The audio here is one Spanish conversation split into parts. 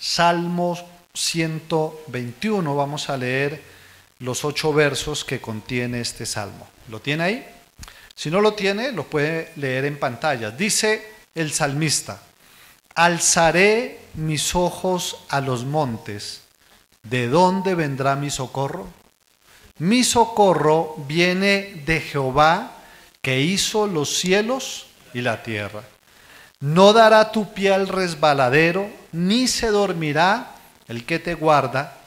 Salmo 121. Vamos a leer los 8 versos que contiene este salmo. ¿Lo tiene ahí? Si no lo tiene, lo puede leer en pantalla. Dice el salmista: alzaré mis ojos a los montes. ¿De dónde vendrá mi socorro? Mi socorro viene de Jehová, que hizo los cielos y la tierra. No dará tu pie al resbaladero, ni se dormirá el que te guarda.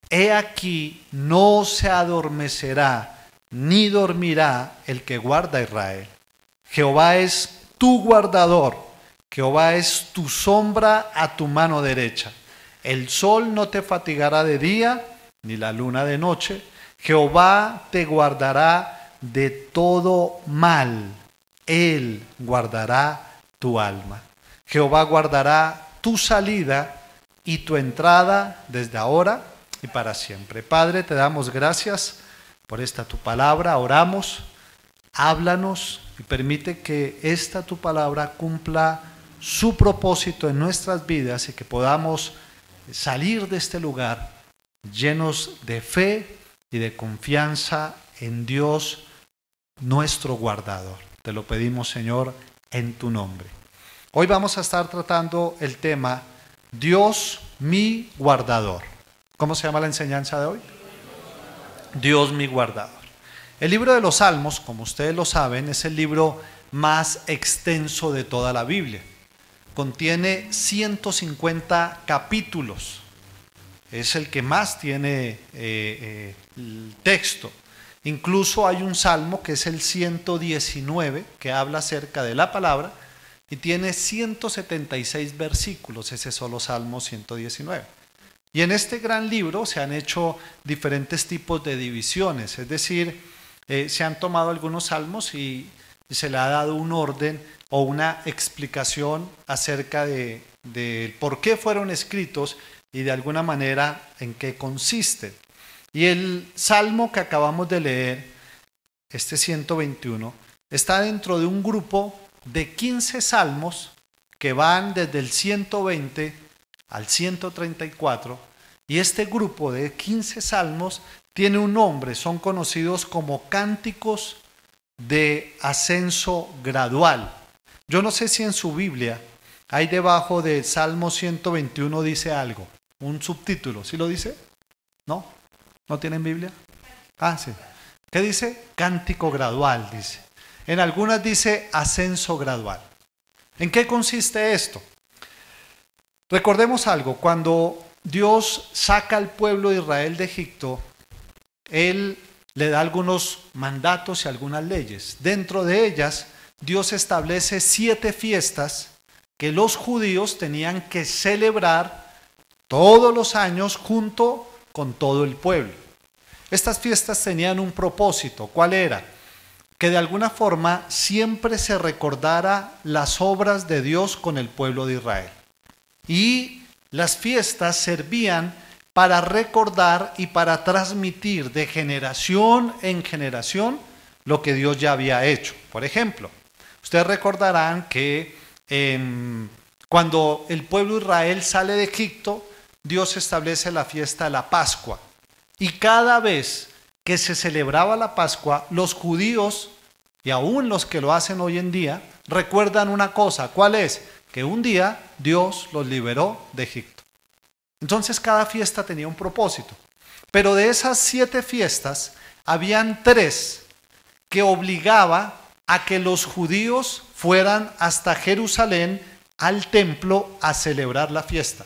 He aquí, no se adormecerá, ni dormirá el que guarda a Israel. Jehová es tu guardador, Jehová es tu sombra a tu mano derecha. El sol no te fatigará de día, ni la luna de noche. Jehová te guardará de todo mal. Él guardará tu alma. Jehová guardará tu salida y tu entrada desde ahora y para siempre. Padre, te damos gracias por esta tu palabra. Oramos, háblanos y permite que esta tu palabra cumpla su propósito en nuestras vidas y que podamos salir de este lugar llenos de fe y de confianza en Dios, nuestro guardador. Te lo pedimos, Señor, en tu nombre. Hoy vamos a estar tratando el tema Dios mi guardador. ¿Cómo se llama la enseñanza de hoy? Dios mi guardador. El libro de los Salmos, como ustedes lo saben, es el libro más extenso de toda la Biblia. Contiene 150 capítulos. Es el que más tiene el texto. Incluso hay un salmo que es el 119, que habla acerca de la palabra, y tiene 176 versículos, ese solo Salmo 119. Y en este gran libro se han hecho diferentes tipos de divisiones, es decir, se han tomado algunos salmos y se le ha dado un orden o una explicación acerca de por qué fueron escritos y de alguna manera en qué consisten. Y el salmo que acabamos de leer, este 121, está dentro de un grupo de 15 salmos que van desde el 120 al 134, y este grupo de 15 salmos tiene un nombre, son conocidos como cánticos de ascenso gradual. Yo no sé si en su Biblia hay debajo del Salmo 121 dice algo, un subtítulo, ¿sí lo dice? ¿No? ¿No tienen Biblia? Ah, sí. ¿Qué dice? Cántico gradual, dice. En algunas dice ascenso gradual. ¿En qué consiste esto? Recordemos algo, cuando Dios saca al pueblo de Israel de Egipto, Él le da algunos mandatos y algunas leyes. Dentro de ellas, Dios establece 7 fiestas que los judíos tenían que celebrar todos los años junto con todo el pueblo. Estas fiestas tenían un propósito. ¿Cuál era? Que de alguna forma siempre se recordara las obras de Dios con el pueblo de Israel. Y las fiestas servían para recordar y para transmitir de generación en generación lo que Dios ya había hecho. Por ejemplo, ustedes recordarán que cuando el pueblo de Israel sale de Egipto, Dios establece la fiesta de la Pascua. Y cada vez que se celebraba la Pascua, los judíos, y aún los que lo hacen hoy en día, recuerdan una cosa. ¿Cuál es? Que un día Dios los liberó de Egipto. Entonces cada fiesta tenía un propósito. Pero de esas 7 fiestas, habían 3 que obligaba a que los judíos fueran hasta Jerusalén al templo a celebrar la fiesta.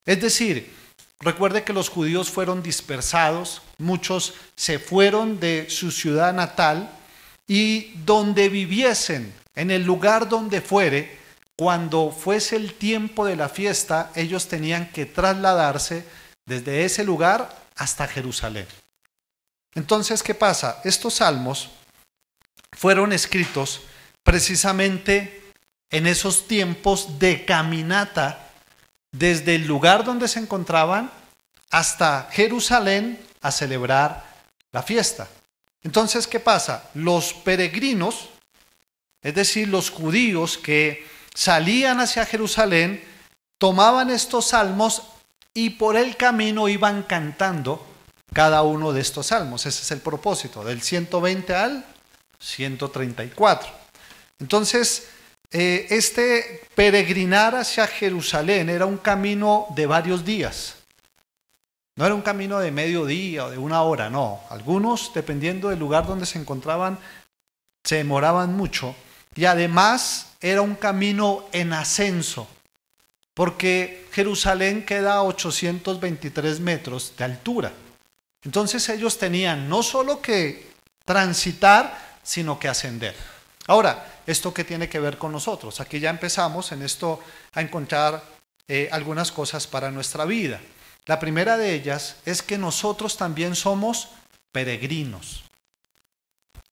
Es decir, recuerde que los judíos fueron dispersados, muchos se fueron de su ciudad natal y donde viviesen, en el lugar donde fuere, cuando fuese el tiempo de la fiesta, ellos tenían que trasladarse desde ese lugar hasta Jerusalén. Entonces, ¿qué pasa? Estos salmos fueron escritos precisamente en esos tiempos de caminata desde el lugar donde se encontraban hasta Jerusalén a celebrar la fiesta. Entonces, ¿qué pasa? Los peregrinos, es decir, los judíos que salían hacia Jerusalén, tomaban estos salmos y por el camino iban cantando cada uno de estos salmos. Ese es el propósito, del 120 al 134. Entonces, este peregrinar hacia Jerusalén era un camino de varios días. No era un camino de mediodía o de una hora, no. Algunos, dependiendo del lugar donde se encontraban, se demoraban mucho. Y además era un camino en ascenso, porque Jerusalén queda a 823 metros de altura. Entonces ellos tenían no solo que transitar, sino que ascender. Ahora, ¿esto qué tiene que ver con nosotros? Aquí ya empezamos en esto a encontrar algunas cosas para nuestra vida. La primera de ellas es que nosotros también somos peregrinos.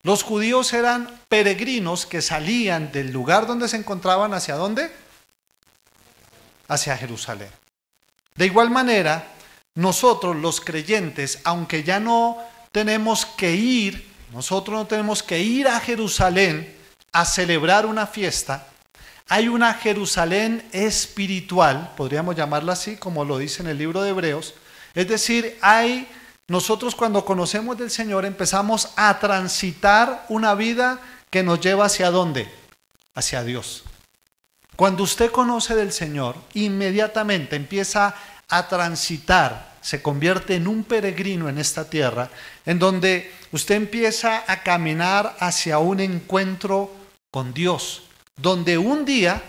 Los judíos eran peregrinos que salían del lugar donde se encontraban, ¿hacia dónde? Hacia Jerusalén. De igual manera, nosotros los creyentes, aunque ya no tenemos que ir, nosotros no tenemos que ir a Jerusalén a celebrar una fiesta, hay una Jerusalén espiritual, podríamos llamarla así, como lo dice en el libro de Hebreos. Es decir, nosotros cuando conocemos del Señor empezamos a transitar una vida que nos lleva ¿hacia dónde? Hacia Dios. Cuando usted conoce del Señor, inmediatamente empieza a transitar, se convierte en un peregrino en esta tierra, en donde usted empieza a caminar hacia un encuentro con Dios, donde un día,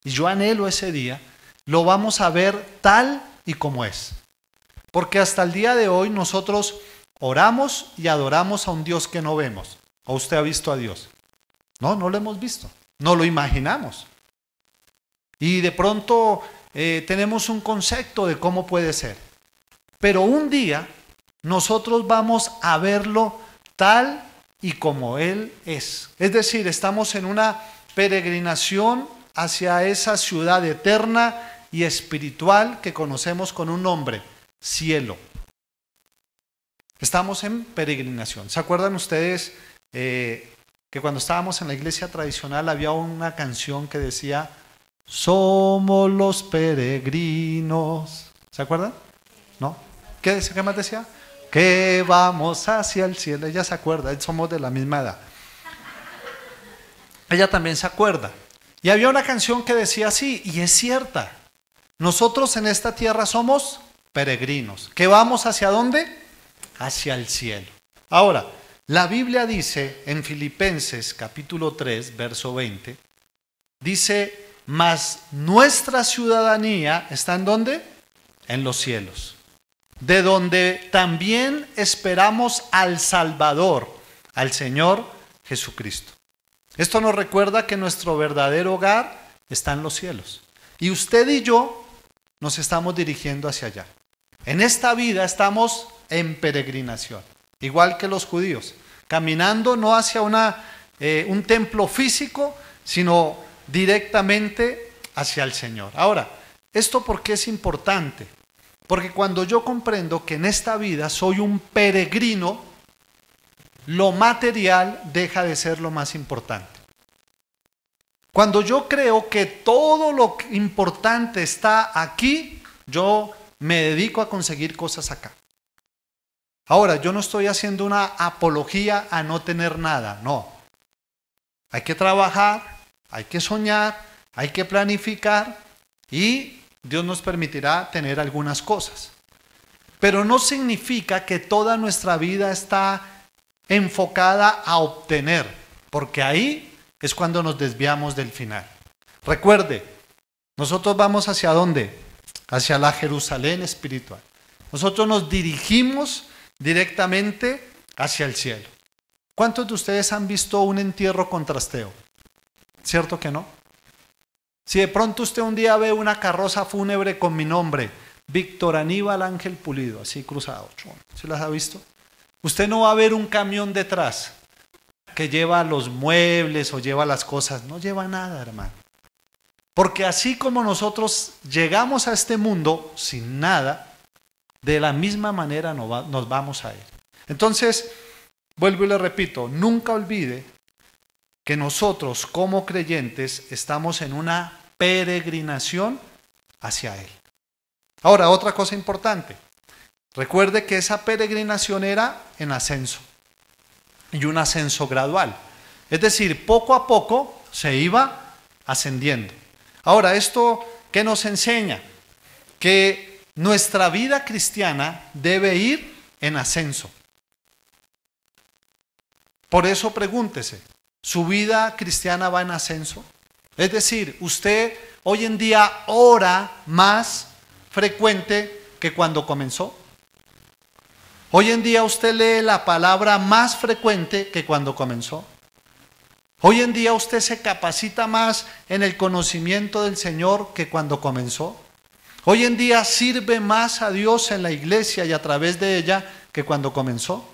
y yo anhelo ese día, lo vamos a ver tal y como es. Porque hasta el día de hoy nosotros oramos y adoramos a un Dios que no vemos. ¿O usted ha visto a Dios? No, no lo hemos visto, no lo imaginamos. Y de pronto tenemos un concepto de cómo puede ser. Pero un día nosotros vamos a verlo tal y como Él es. Es decir, estamos en una peregrinación hacia esa ciudad eterna y espiritual que conocemos con un nombre, cielo. Estamos en peregrinación. ¿Se acuerdan ustedes que cuando estábamos en la iglesia tradicional había una canción que decía, somos los peregrinos? ¿Se acuerdan? ¿No? ¿Qué más decía? Que vamos hacia el cielo. Ella se acuerda, somos de la misma edad. Ella también se acuerda. Y había una canción que decía así, y es cierta. Nosotros en esta tierra somos peregrinos. ¿Que vamos hacia dónde? Hacia el cielo. Ahora, la Biblia dice en Filipenses capítulo 3, verso 20, dice, mas nuestra ciudadanía está ¿en dónde? En los cielos, de donde también esperamos al Salvador, al Señor Jesucristo. Esto nos recuerda que nuestro verdadero hogar está en los cielos. Y usted y yo nos estamos dirigiendo hacia allá. En esta vida estamos en peregrinación, igual que los judíos, caminando no hacia un templo físico, sino directamente hacia el Señor. Ahora, ¿esto por qué es importante? Porque cuando yo comprendo que en esta vida soy un peregrino, lo material deja de ser lo más importante. Cuando yo creo que todo lo importante está aquí, yo me dedico a conseguir cosas acá. Ahora, yo no estoy haciendo una apología a no tener nada, no. Hay que trabajar, hay que soñar, hay que planificar y Dios nos permitirá tener algunas cosas. Pero no significa que toda nuestra vida está enfocada a obtener, porque ahí es cuando nos desviamos del final. Recuerde, nosotros vamos ¿hacia dónde? Hacia la Jerusalén espiritual. Nosotros nos dirigimos directamente hacia el cielo. ¿Cuántos de ustedes han visto un entierro con trasteo? ¿Cierto que no? Si de pronto usted un día ve una carroza fúnebre con mi nombre, Víctor Aníbal Ángel Pulido, así cruzado, ¿se las ha visto? Usted no va a ver un camión detrás que lleva los muebles o lleva las cosas, no lleva nada, hermano. Porque así como nosotros llegamos a este mundo sin nada, de la misma manera nos vamos a ir. Entonces, vuelvo y le repito, nunca olvide que nosotros como creyentes estamos en una peregrinación hacia Él. Ahora, otra cosa importante. Recuerde que esa peregrinación era en ascenso y un ascenso gradual. Es decir, poco a poco se iba ascendiendo. Ahora, ¿esto qué nos enseña? Que nuestra vida cristiana debe ir en ascenso. Por eso pregúntese, ¿su vida cristiana va en ascenso? Es decir, usted hoy en día ora más frecuente que cuando comenzó. Hoy en día usted lee la palabra más frecuente que cuando comenzó. Hoy en día usted se capacita más en el conocimiento del Señor que cuando comenzó. Hoy en día sirve más a Dios en la iglesia y a través de ella que cuando comenzó.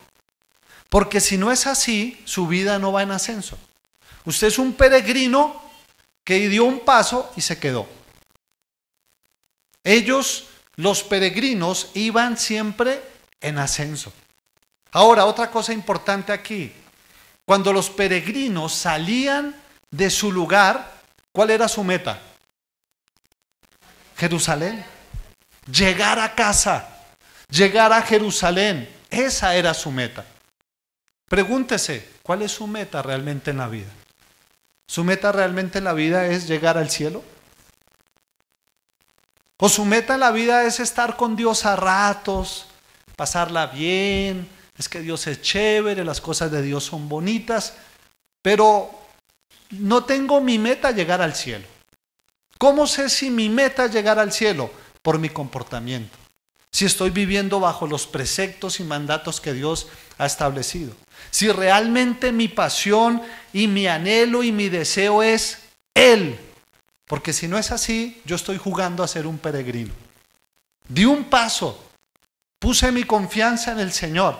Porque si no es así, su vida no va en ascenso. Usted es un peregrino que dio un paso y se quedó. Ellos, los peregrinos, iban siempre en ascenso. Ahora, otra cosa importante aquí. Cuando los peregrinos salían de su lugar, ¿cuál era su meta? Jerusalén. Llegar a casa, llegar a Jerusalén. Esa era su meta. Pregúntese, ¿cuál es su meta realmente en la vida? ¿Su meta realmente en la vida es llegar al cielo? ¿O su meta en la vida es estar con Dios a ratos, pasarla bien? Es que Dios es chévere, las cosas de Dios son bonitas, pero no tengo mi meta llegar al cielo. ¿Cómo sé si mi meta es llegar al cielo? Por mi comportamiento. Si estoy viviendo bajo los preceptos y mandatos que Dios ha establecido. Si realmente mi pasión y mi anhelo y mi deseo es Él. Porque si no es así, yo estoy jugando a ser un peregrino. Di un paso, puse mi confianza en el Señor,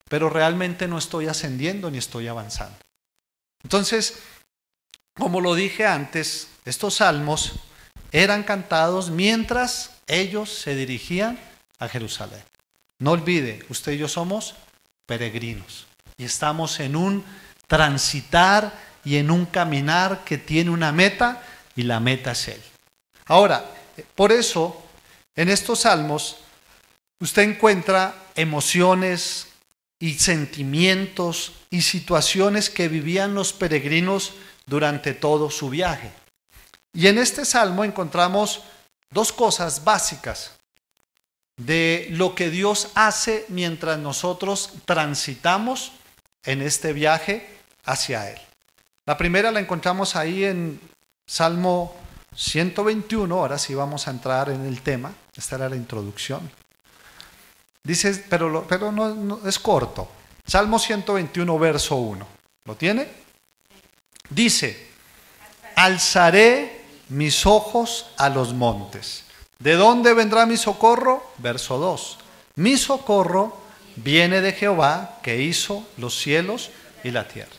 pero realmente no estoy ascendiendo ni estoy avanzando. Entonces, como lo dije antes, estos salmos eran cantados mientras ellos se dirigían a Jerusalén. No olvide, usted y yo somos peregrinos y estamos en un transitar y en un caminar que tiene una meta y la meta es Él. Ahora, por eso, en estos salmos, usted encuentra emociones y sentimientos y situaciones que vivían los peregrinos durante todo su viaje. Y en este salmo encontramos dos cosas básicas de lo que Dios hace mientras nosotros transitamos en este viaje hacia Él. La primera la encontramos ahí en Salmo 121, ahora sí vamos a entrar en el tema, esta era la introducción. Dice, pero no es corto, Salmo 121, verso 1, ¿lo tiene? Dice, alzaré mis ojos a los montes. ¿De dónde vendrá mi socorro? Verso 2. Mi socorro viene de Jehová, que hizo los cielos y la tierra.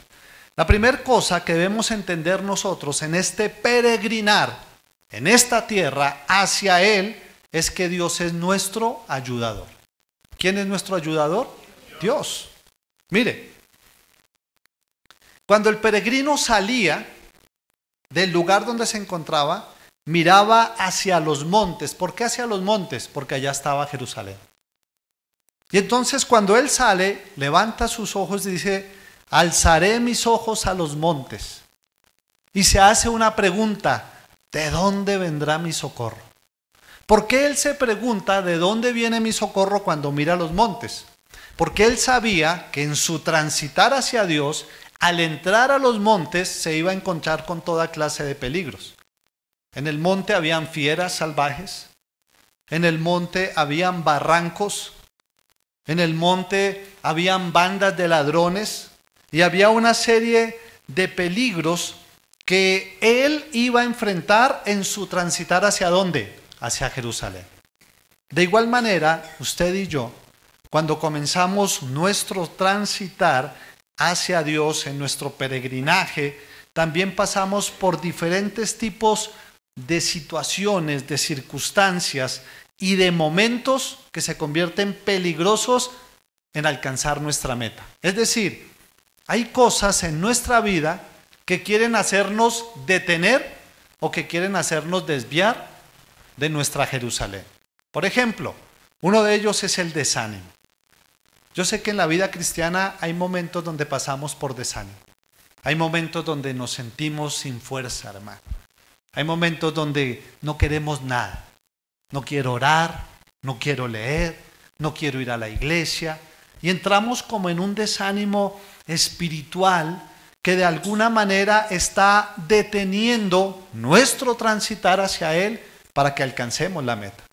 La primera cosa que debemos entender nosotros en este peregrinar, en esta tierra, hacia Él, es que Dios es nuestro ayudador. ¿Quién es nuestro ayudador? Dios. Mire, cuando el peregrino salía del lugar donde se encontraba, miraba hacia los montes. ¿Por qué hacia los montes? Porque allá estaba Jerusalén. Y entonces cuando él sale, levanta sus ojos y dice, alzaré mis ojos a los montes. Y se hace una pregunta, ¿de dónde vendrá mi socorro? ¿Por qué él se pregunta de dónde viene mi socorro cuando mira los montes? Porque él sabía que en su transitar hacia Dios, al entrar a los montes se iba a encontrar con toda clase de peligros. En el monte habían fieras salvajes, en el monte habían barrancos, en el monte habían bandas de ladrones y había una serie de peligros que él iba a enfrentar en su transitar hacia ¿dónde? Hacia Jerusalén. De igual manera, usted y yo, cuando comenzamos nuestro transitar hacia Dios en nuestro peregrinaje, también pasamos por diferentes tipos de situaciones, de circunstancias y de momentos que se convierten peligrosos en alcanzar nuestra meta. Es decir, hay cosas en nuestra vida que quieren hacernos detener o que quieren hacernos desviar de nuestra Jerusalén. Por ejemplo, uno de ellos es el desánimo. Yo sé que en la vida cristiana hay momentos donde pasamos por desánimo. Hay momentos donde nos sentimos sin fuerza, hermano. Hay momentos donde no queremos nada. No quiero orar, no quiero leer, no quiero ir a la iglesia. Y entramos como en un desánimo espiritual que de alguna manera está deteniendo nuestro transitar hacia Él para que alcancemos la meta.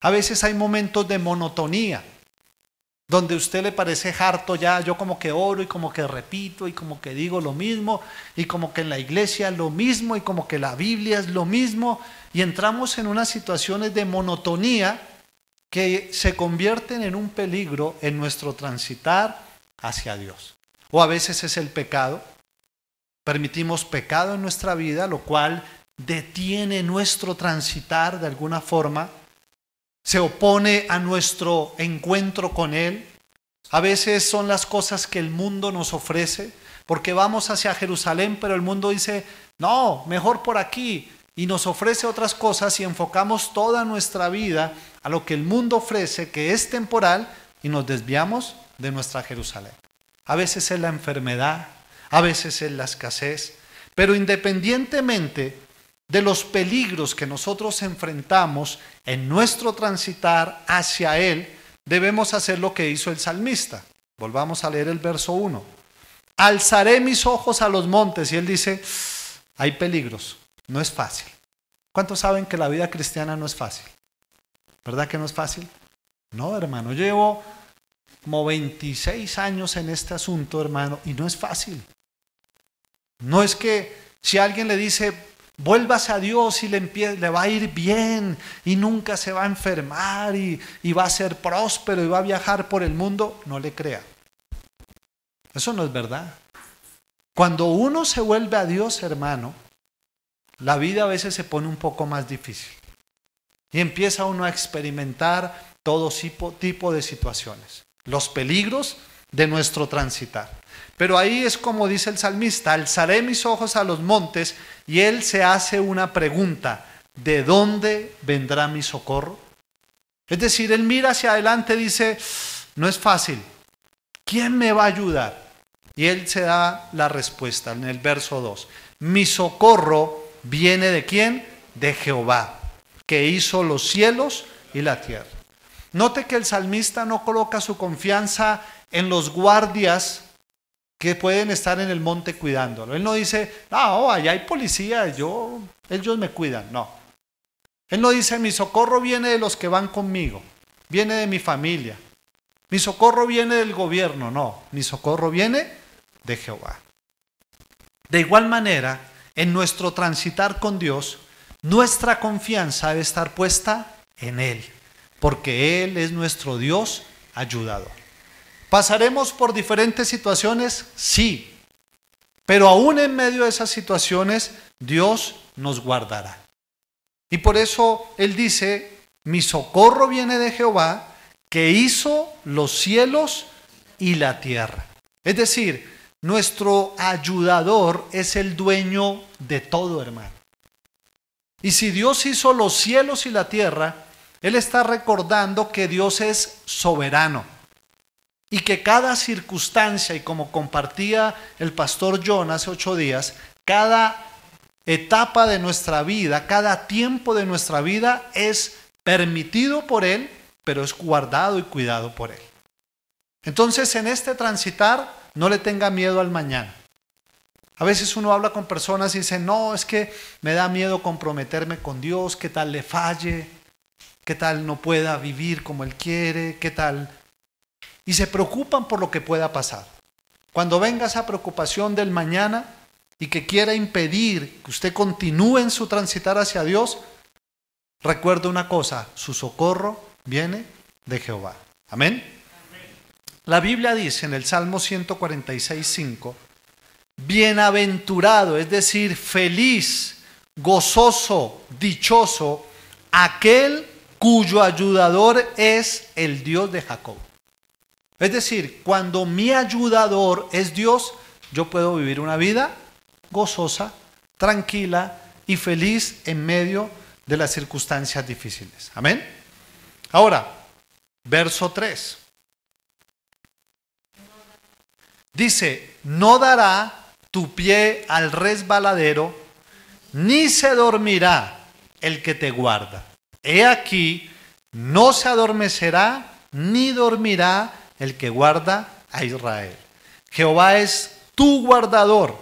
A veces hay momentos de monotonía, donde a usted le parece harto ya, yo como que oro y como que repito y como que digo lo mismo y como que en la iglesia es lo mismo y como que la Biblia es lo mismo, y entramos en unas situaciones de monotonía que se convierten en un peligro en nuestro transitar hacia Dios. O a veces es el pecado. Permitimos pecado en nuestra vida, lo cual detiene nuestro transitar de alguna forma, se opone a nuestro encuentro con Él. A veces son las cosas que el mundo nos ofrece, porque vamos hacia Jerusalén, pero el mundo dice, no, mejor por aquí, y nos ofrece otras cosas y enfocamos toda nuestra vida a lo que el mundo ofrece, que es temporal, y nos desviamos de nuestra Jerusalén. A veces es la enfermedad, a veces es la escasez, pero independientemente de los peligros que nosotros enfrentamos en nuestro transitar hacia Él, debemos hacer lo que hizo el salmista. Volvamos a leer el verso 1. Alzaré mis ojos a los montes, y él dice, hay peligros, no es fácil. ¿Cuántos saben que la vida cristiana no es fácil? ¿Verdad que no es fácil? No, hermano, yo llevo como 26 años en este asunto, hermano, y no es fácil. No es que si alguien le dice, vuélvase a Dios y le va a ir bien y nunca se va a enfermar y va a ser próspero y va a viajar por el mundo, no le crea. Eso no es verdad. Cuando uno se vuelve a Dios, hermano, la vida a veces se pone un poco más difícil y empieza uno a experimentar todo tipo de situaciones, los peligros de nuestro transitar. Pero ahí es como dice el salmista, alzaré mis ojos a los montes, y él se hace una pregunta, ¿de dónde vendrá mi socorro? Es decir, él mira hacia adelante y dice, no es fácil, ¿quién me va a ayudar? Y él se da la respuesta en el verso 2, mi socorro viene ¿de quién? De Jehová, que hizo los cielos y la tierra. Note que el salmista no coloca su confianza en los guardias que pueden estar en el monte cuidándolo. Él no dice, no, allá hay policía, ellos me cuidan. No. Él no dice, mi socorro viene de los que van conmigo, viene de mi familia. Mi socorro viene del gobierno. No, mi socorro viene de Jehová. De igual manera, en nuestro transitar con Dios, nuestra confianza debe estar puesta en Él, porque Él es nuestro Dios ayudador. ¿Pasaremos por diferentes situaciones? Sí. Pero aún en medio de esas situaciones, Dios nos guardará. Y por eso Él dice, mi socorro viene de Jehová, que hizo los cielos y la tierra. Es decir, nuestro ayudador es el dueño de todo, hermano. Y si Dios hizo los cielos y la tierra, Él está recordando que Dios es soberano. Y que cada circunstancia, y como compartía el pastor John hace 8 días, cada etapa de nuestra vida, cada tiempo de nuestra vida es permitido por Él, pero es guardado y cuidado por Él. Entonces, en este transitar, no le tenga miedo al mañana. A veces uno habla con personas y dice, no, es que me da miedo comprometerme con Dios, qué tal le falle, qué tal no pueda vivir como Él quiere, qué tal... Y se preocupan por lo que pueda pasar. Cuando venga esa preocupación del mañana y que quiera impedir que usted continúe en su transitar hacia Dios, recuerde una cosa, su socorro viene de Jehová. Amén. La Biblia dice en el Salmo 146:5, bienaventurado, es decir, feliz, gozoso, dichoso, aquel cuyo ayudador es el Dios de Jacob. Es decir, cuando mi ayudador es Dios, yo puedo vivir una vida gozosa, tranquila y feliz en medio de las circunstancias difíciles. Amén. Ahora, verso 3. Dice, no dará tu pie al resbaladero, ni se dormirá el que te guarda. He aquí, no se adormecerá, ni dormirá el que guarda a Israel. Jehová es tu guardador,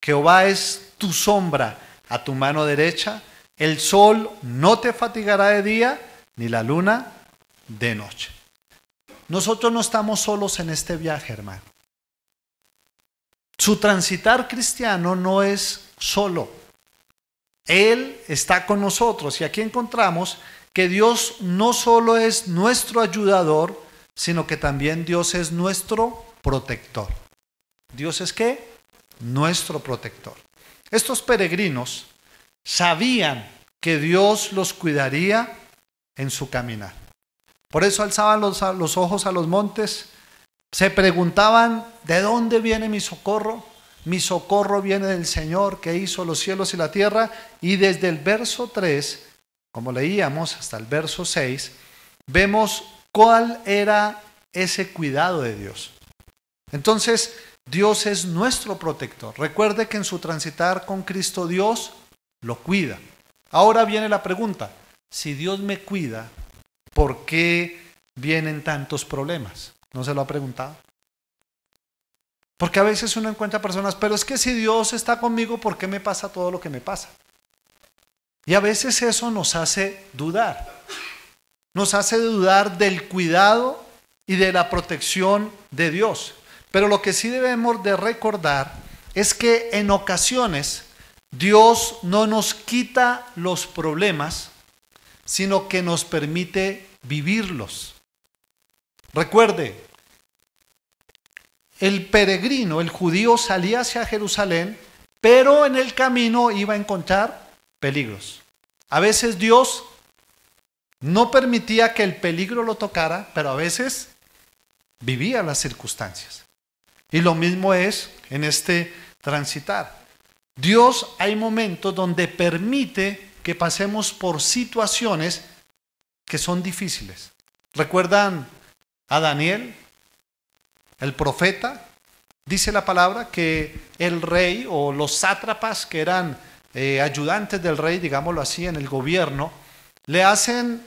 Jehová es tu sombra a tu mano derecha. El sol no te fatigará de día, ni la luna de noche. Nosotros no estamos solos en este viaje, hermano. Su transitar cristiano no es solo. Él está con nosotros y aquí encontramos que Dios no solo es nuestro ayudador, sino que también Dios es nuestro protector. ¿Dios es qué? Nuestro protector. Estos peregrinos sabían que Dios los cuidaría en su caminar. Por eso alzaban los ojos a los montes, se preguntaban, ¿de dónde viene mi socorro? Mi socorro viene del Señor que hizo los cielos y la tierra. Y desde el verso 3, como leíamos, hasta el verso 6, vemos cuál era ese cuidado de Dios. Entonces, Dios es nuestro protector. Recuerde que en su transitar con Cristo Dios lo cuida. Ahora viene la pregunta, si Dios me cuida, ¿por qué vienen tantos problemas? ¿No se lo ha preguntado? Porque a veces uno encuentra personas, pero es que si Dios está conmigo, ¿por qué me pasa todo lo que me pasa? Y a veces eso nos hace dudar. Nos hace dudar del cuidado y de la protección de Dios. Pero lo que sí debemos de recordar es que en ocasiones Dios no nos quita los problemas, sino que nos permite vivirlos. Recuerde, el peregrino, el judío salía hacia Jerusalén, pero en el camino iba a encontrar peligros. A veces Dios no permitía que el peligro lo tocara, pero a veces vivía las circunstancias. Y lo mismo es en este transitar. Dios hay momentos donde permite que pasemos por situaciones que son difíciles. ¿Recuerdan a Daniel, el profeta? Dice la palabra que el rey o los sátrapas que eran ayudantes del rey, digámoslo así, en el gobierno, le hacen,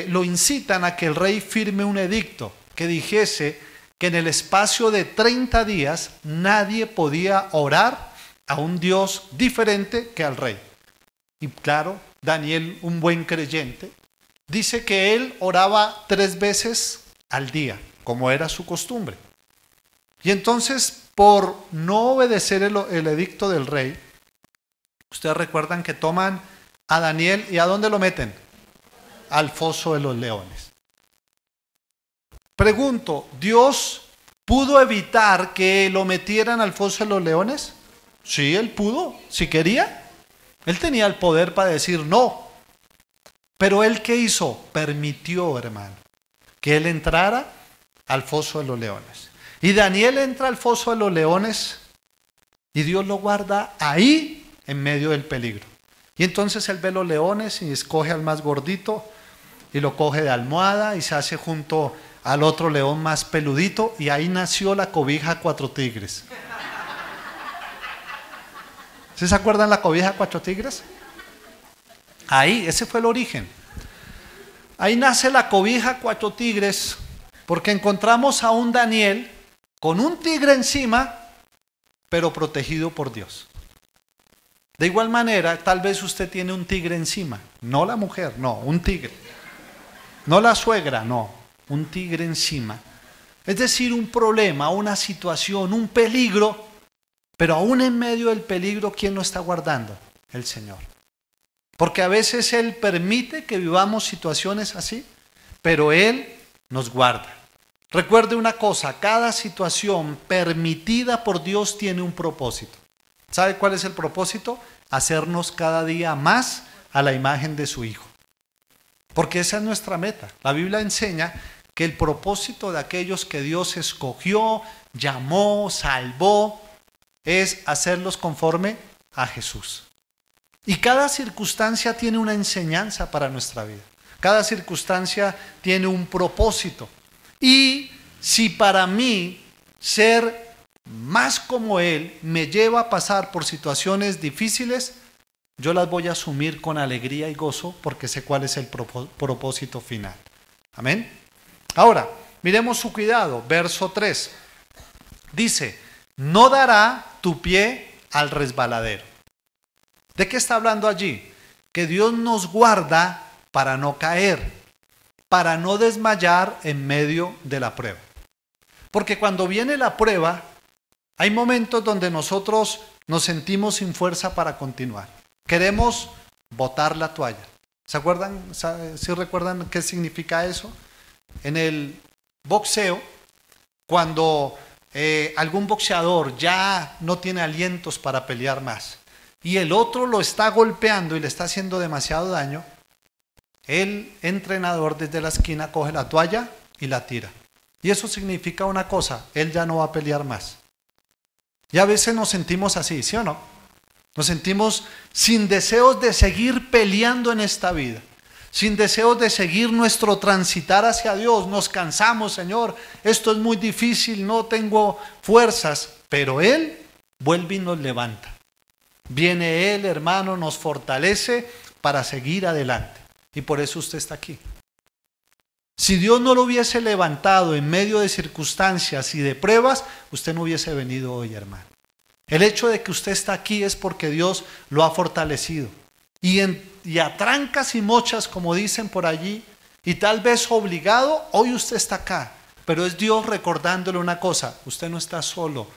lo incitan a que el rey firme un edicto que dijese que en el espacio de 30 días nadie podía orar a un Dios diferente que al rey. Y claro, Daniel, un buen creyente, dice que él oraba 3 veces al día, como era su costumbre. Y entonces, por no obedecer el edicto del rey, ustedes recuerdan que toman a Daniel y ¿a dónde lo meten? Al foso de los leones. Pregunto, ¿Dios pudo evitar que lo metieran al foso de los leones? Sí, él pudo, si quería. Él tenía el poder para decir no. Pero él, ¿qué hizo? Permitió, hermano, que él entrara al foso de los leones. Y Daniel entra al foso de los leones y Dios lo guarda ahí en medio del peligro. Y entonces él ve los leones y escoge al más gordito y lo coge de almohada y se hace junto al otro león más peludito y ahí nació la cobija 4 tigres. ¿Sí se acuerdan la cobija 4 tigres? Ahí, ese fue el origen. Ahí nace la cobija 4 tigres porque encontramos a un Daniel con un tigre encima, pero protegido por Dios. De igual manera, tal vez usted tiene un tigre encima, no la mujer, no, un tigre. No la suegra, no, un tigre encima. Es decir, un problema, una situación, un peligro, pero aún en medio del peligro, ¿quién lo está guardando? El Señor. Porque a veces Él permite que vivamos situaciones así, pero Él nos guarda. Recuerde una cosa, cada situación permitida por Dios tiene un propósito. ¿Sabe cuál es el propósito? Hacernos cada día más a la imagen de su Hijo. Porque esa es nuestra meta. La Biblia enseña que el propósito de aquellos que Dios escogió, llamó, salvó, es hacerlos conforme a Jesús. Y cada circunstancia tiene una enseñanza para nuestra vida. Cada circunstancia tiene un propósito. Y si para mí ser más como Él me lleva a pasar por situaciones difíciles, yo las voy a asumir con alegría y gozo porque sé cuál es el propósito final. Amén. Ahora, miremos su cuidado. Verso 3. Dice, no dará tu pie al resbaladero. ¿De qué está hablando allí? Que Dios nos guarda para no caer, para no desmayar en medio de la prueba. Porque cuando viene la prueba, hay momentos donde nosotros nos sentimos sin fuerza para continuar. Queremos botar la toalla. ¿Se acuerdan? ¿Sí recuerdan qué significa eso? En el boxeo, cuando algún boxeador ya no tiene alientos para pelear más y el otro lo está golpeando y le está haciendo demasiado daño, el entrenador desde la esquina coge la toalla y la tira. Y eso significa una cosa, él ya no va a pelear más. Y a veces nos sentimos así, ¿sí o no? Nos sentimos sin deseos de seguir peleando en esta vida, sin deseos de seguir nuestro transitar hacia Dios. Nos cansamos, Señor, esto es muy difícil, no tengo fuerzas, pero Él vuelve y nos levanta. Viene Él, hermano, nos fortalece para seguir adelante. Y por eso usted está aquí. Si Dios no lo hubiese levantado en medio de circunstancias y de pruebas, usted no hubiese venido hoy, hermano. El hecho de que usted está aquí es porque Dios lo ha fortalecido. Y a trancas y mochas, como dicen por allí, y tal vez obligado, hoy usted está acá. Pero es Dios recordándole una cosa, usted no está solo.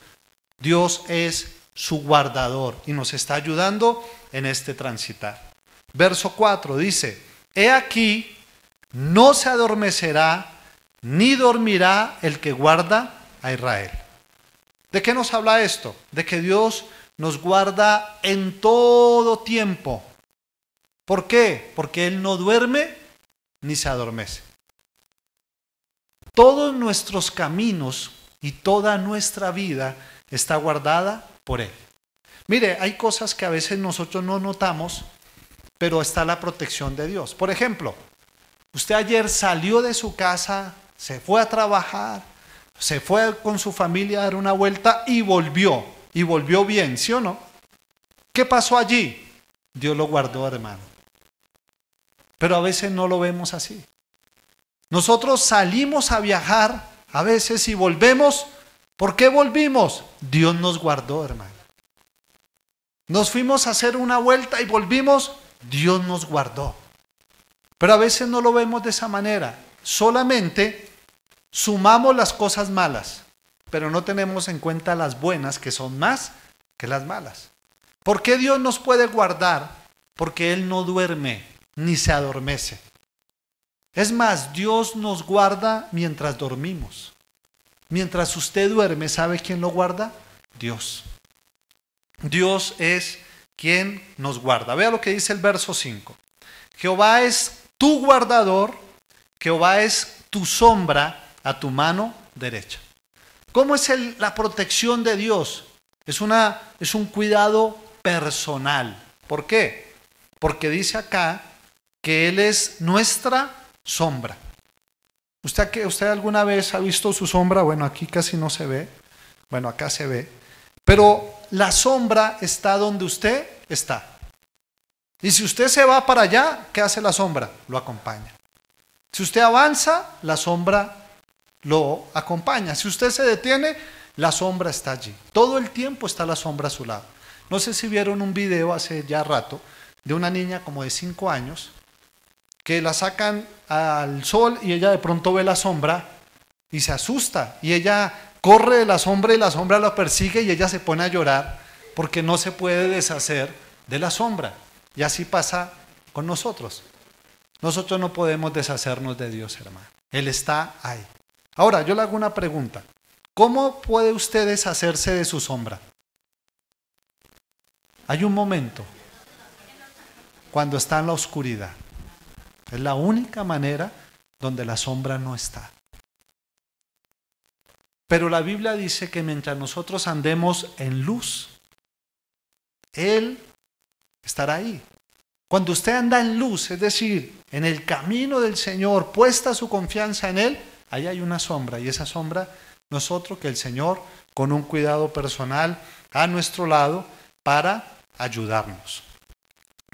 Dios es su guardador y nos está ayudando en este transitar. Verso 4 dice, he aquí, no se adormecerá ni dormirá el que guarda a Israel. ¿De qué nos habla esto? De que Dios nos guarda en todo tiempo. ¿Por qué? Porque Él no duerme ni se adormece. Todos nuestros caminos y toda nuestra vida está guardada por Él. Mire, hay cosas que a veces nosotros no notamos, pero está la protección de Dios. Por ejemplo, usted ayer salió de su casa, se fue a trabajar, se fue con su familia a dar una vuelta y volvió bien, ¿sí o no? ¿Qué pasó allí? Dios lo guardó, hermano. Pero a veces no lo vemos así. Nosotros salimos a viajar a veces y volvemos. ¿Por qué volvimos? Dios nos guardó, hermano. Nos fuimos a hacer una vuelta y volvimos. Dios nos guardó. Pero a veces no lo vemos de esa manera. Solamente sumamos las cosas malas, pero no tenemos en cuenta las buenas, que son más que las malas. ¿Por qué Dios nos puede guardar? Porque Él no duerme ni se adormece. Es más, Dios nos guarda mientras dormimos. Mientras usted duerme, ¿sabe quién lo guarda? Dios. Dios es quien nos guarda. Vea lo que dice el verso 5. Jehová es tu guardador, Jehová es tu sombra a tu mano derecha. ¿Cómo es la protección de Dios? Es un cuidado personal. ¿Por qué? Porque dice acá que Él es nuestra sombra. ¿Usted alguna vez ha visto su sombra? Bueno, aquí casi no se ve. Bueno, acá se ve. Pero la sombra está donde usted está. Y si usted se va para allá, ¿qué hace la sombra? Lo acompaña. Si usted avanza, la sombra lo acompaña. Si usted se detiene, la sombra está allí. Todo el tiempo está la sombra a su lado. No sé si vieron un video hace ya rato de una niña como de 5 años que la sacan al sol y ella de pronto ve la sombra y se asusta. Y ella corre de la sombra y la sombra la persigue y ella se pone a llorar porque no se puede deshacer de la sombra. Y así pasa con nosotros. Nosotros no podemos deshacernos de Dios, hermano. Él está ahí. Ahora, yo le hago una pregunta. ¿Cómo puede usted deshacerse de su sombra? Hay un momento cuando está en la oscuridad. Es la única manera donde la sombra no está. Pero la Biblia dice que mientras nosotros andemos en luz, Él estará ahí. Cuando usted anda en luz, es decir, en el camino del Señor, puesta su confianza en Él, ahí hay una sombra, y esa sombra no es otro que el Señor, con un cuidado personal a nuestro lado para ayudarnos.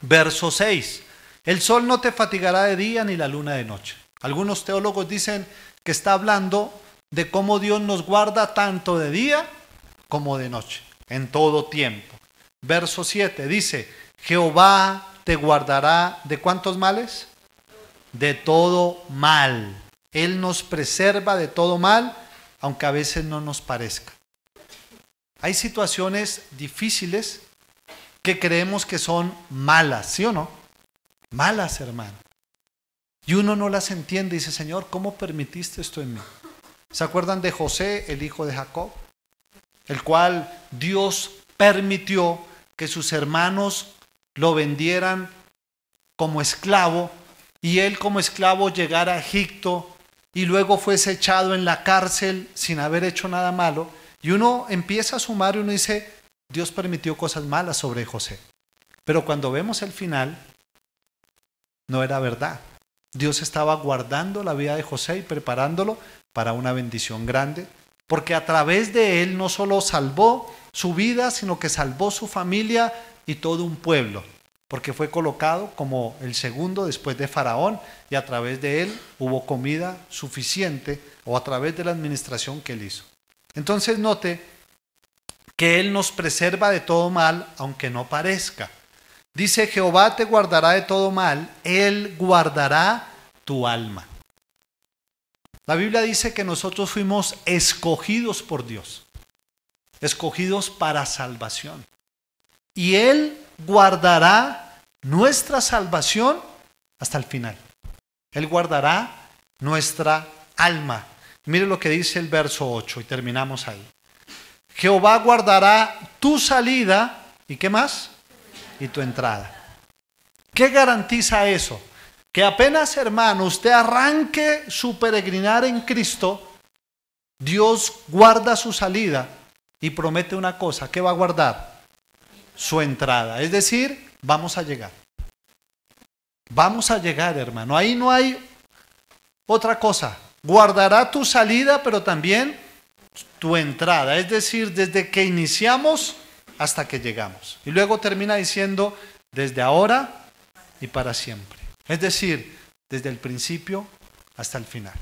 Verso 6. El sol no te fatigará de día ni la luna de noche. Algunos teólogos dicen que está hablando de cómo Dios nos guarda tanto de día como de noche, en todo tiempo. Verso 7 dice, Jehová te guardará ¿de cuántos males? De todo mal. Él nos preserva de todo mal, aunque a veces no nos parezca. Hay situaciones difíciles que creemos que son malas, ¿sí o no? Malas, hermano. Y uno no las entiende y dice, Señor, ¿cómo permitiste esto en mí? ¿Se acuerdan de José, el hijo de Jacob? El cual Dios permitió que sus hermanos lo vendieran como esclavo y él como esclavo llegara a Egipto y luego fuese echado en la cárcel sin haber hecho nada malo. Y uno empieza a sumar y uno dice, Dios permitió cosas malas sobre José. Pero cuando vemos el final, no era verdad. Dios estaba guardando la vida de José y preparándolo para una bendición grande, porque a través de él no solo salvó su vida, sino que salvó su familia y todo un pueblo, porque fue colocado como el segundo después de Faraón, y a través de él hubo comida suficiente, o a través de la administración que él hizo. Entonces note que él nos preserva de todo mal, aunque no parezca. Dice, Jehová te guardará de todo mal, él guardará tu alma. La Biblia dice que nosotros fuimos escogidos por Dios, escogidos para salvación. Y él guardará nuestra salvación hasta el final. Él guardará nuestra alma. Mire lo que dice el verso 8 y terminamos ahí. Jehová guardará tu salida, ¿y qué más? Y tu entrada. ¿Qué garantiza eso? Que apenas, hermano, usted arranque su peregrinar en Cristo, Dios guarda su salida y promete una cosa. ¿Qué va a guardar? Su entrada. Es decir, vamos a llegar. Vamos a llegar, hermano. Ahí no hay otra cosa. Guardará tu salida, pero también tu entrada. Es decir, desde que iniciamos hasta que llegamos. Y luego termina diciendo, desde ahora y para siempre. Es decir, desde el principio hasta el final.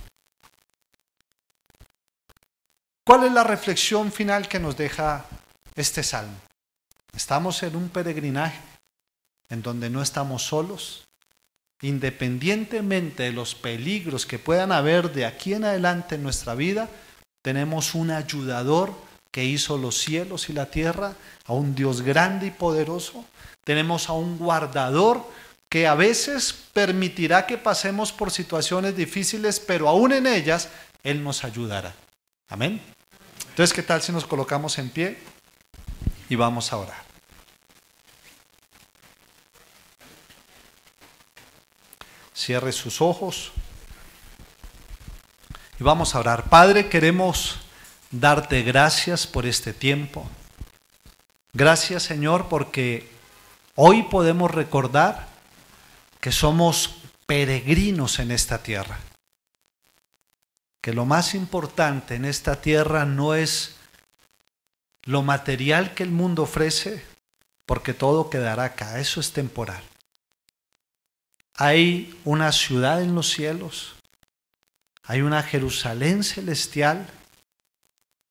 ¿Cuál es la reflexión final que nos deja este salmo? Estamos en un peregrinaje en donde no estamos solos. Independientemente de los peligros que puedan haber de aquí en adelante en nuestra vida, tenemos un ayudador que hizo los cielos y la tierra, a un Dios grande y poderoso. Tenemos a un guardador que a veces permitirá que pasemos por situaciones difíciles, pero aún en ellas Él nos ayudará. Amén. Entonces, ¿qué tal si nos colocamos en pie y vamos a orar? Cierre sus ojos y vamos a orar. Padre, queremos darte gracias por este tiempo. Gracias, Señor, porque hoy podemos recordar que somos peregrinos en esta tierra. Que lo más importante en esta tierra no es lo material que el mundo ofrece, porque todo quedará acá, eso es temporal. Hay una ciudad en los cielos, hay una Jerusalén celestial,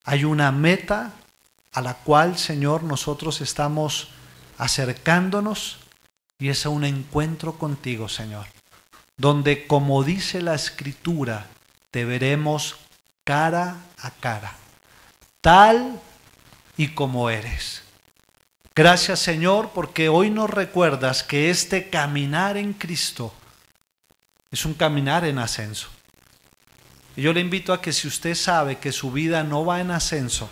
hay una meta a la cual, Señor, nosotros estamos acercándonos, y es un encuentro contigo, Señor, donde, como dice la Escritura, te veremos cara a cara, tal y como eres. Gracias, Señor, porque hoy nos recuerdas que este caminar en Cristo es un caminar en ascenso. Y yo le invito a que si usted sabe que su vida no va en ascenso,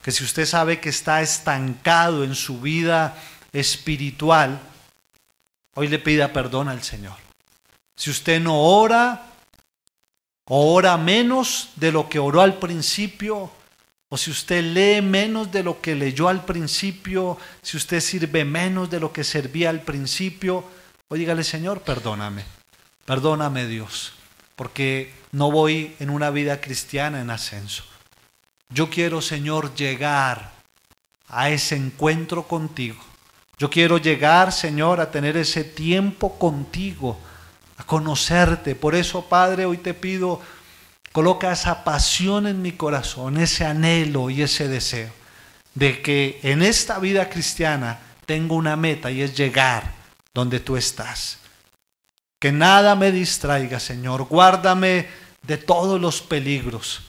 que si usted sabe que está estancado en su vida espiritual, hoy le pida perdón al Señor. Si usted no ora, o ora menos de lo que oró al principio, o si usted lee menos de lo que leyó al principio, si usted sirve menos de lo que servía al principio, o dígale: Señor, perdóname, perdóname Dios, porque no voy en una vida cristiana en ascenso. Yo quiero, Señor, llegar a ese encuentro contigo. Yo quiero llegar, Señor, a tener ese tiempo contigo, a conocerte. Por eso, Padre, hoy te pido, coloca esa pasión en mi corazón, ese anhelo y ese deseo de que en esta vida cristiana tengo una meta, y es llegar donde tú estás. Que nada me distraiga, Señor. Guárdame de todos los peligros.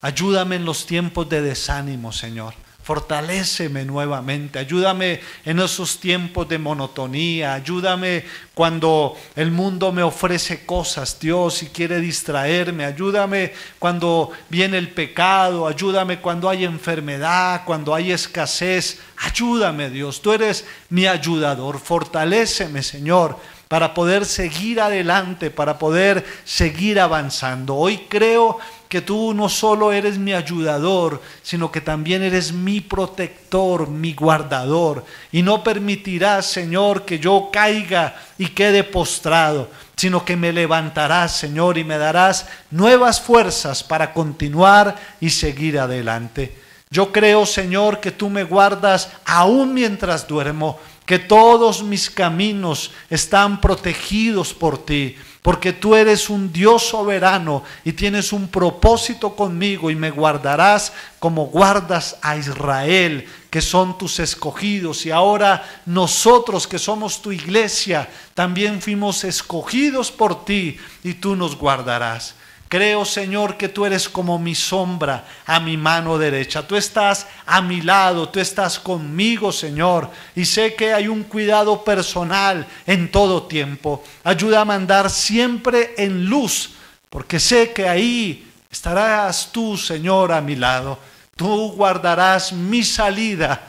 Ayúdame en los tiempos de desánimo, Señor. Fortaléceme nuevamente. Ayúdame en esos tiempos de monotonía. Ayúdame cuando el mundo me ofrece cosas, Dios, y quiere distraerme. Ayúdame cuando viene el pecado. Ayúdame cuando hay enfermedad, cuando hay escasez. Ayúdame, Dios. Tú eres mi ayudador. Fortaléceme, Señor, para poder seguir adelante, para poder seguir avanzando. Hoy creo que tú no solo eres mi ayudador, sino que también eres mi protector, mi guardador. Y no permitirás, Señor, que yo caiga y quede postrado, sino que me levantarás, Señor, y me darás nuevas fuerzas para continuar y seguir adelante. Yo creo, Señor, que tú me guardas aún mientras duermo, que todos mis caminos están protegidos por ti, porque tú eres un Dios soberano y tienes un propósito conmigo, y me guardarás como guardas a Israel, que son tus escogidos. Y ahora nosotros, que somos tu iglesia, también fuimos escogidos por ti, y tú nos guardarás. Creo, Señor, que tú eres como mi sombra a mi mano derecha. Tú estás a mi lado, tú estás conmigo, Señor. Y sé que hay un cuidado personal en todo tiempo. Ayúdame a andar siempre en luz, porque sé que ahí estarás tú, Señor, a mi lado. Tú guardarás mi salida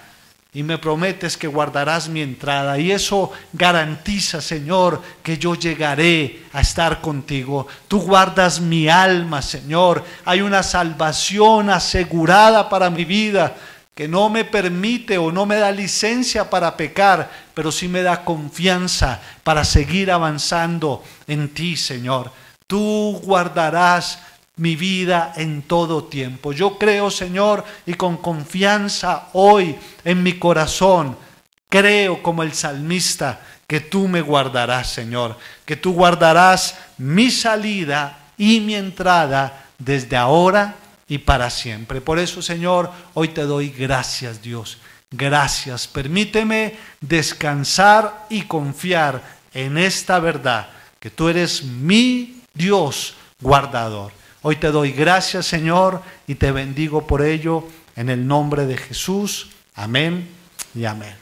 y me prometes que guardarás mi entrada, y eso garantiza, Señor, que yo llegaré a estar contigo. Tú guardas mi alma, Señor. Hay una salvación asegurada para mi vida, que no me permite o no me da licencia para pecar, pero sí me da confianza para seguir avanzando en ti, Señor. Tú guardarás mi vida en todo tiempo. Yo creo, Señor, y con confianza hoy en mi corazón, creo como el salmista que tú me guardarás, Señor, que tú guardarás mi salida y mi entrada desde ahora y para siempre. Por eso, Señor, hoy te doy gracias, Dios. Gracias. Permíteme descansar y confiar en esta verdad, que tú eres mi Dios guardador. Hoy te doy gracias, Señor, y te bendigo por ello en el nombre de Jesús. Amén y amén.